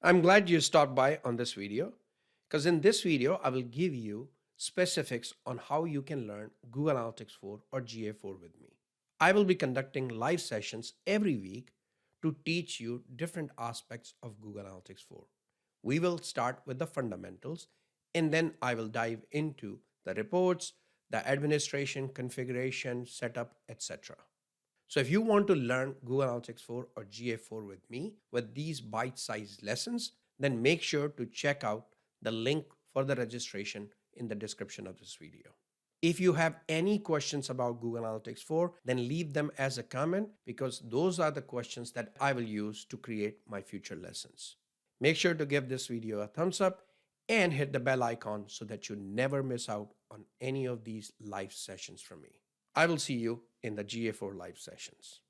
I'm glad you stopped by on this video because in this video, I will give you specifics on how you can learn Google Analytics 4 or GA4 with me. I will be conducting live sessions every week to teach you different aspects of Google Analytics 4. We will start with the fundamentals and then I will dive into the reports, the administration, configuration, setup, etc. So if you want to learn Google Analytics 4 or GA4 with me with these bite-sized lessons, then make sure to check out the link for the registration in the description of this video. If you have any questions about Google Analytics 4, then leave them as a comment because those are the questions that I will use to create my future lessons. Make sure to give this video a thumbs up and hit the bell icon so that you never miss out on any of these live sessions from me. I will see you in the GA4 live sessions.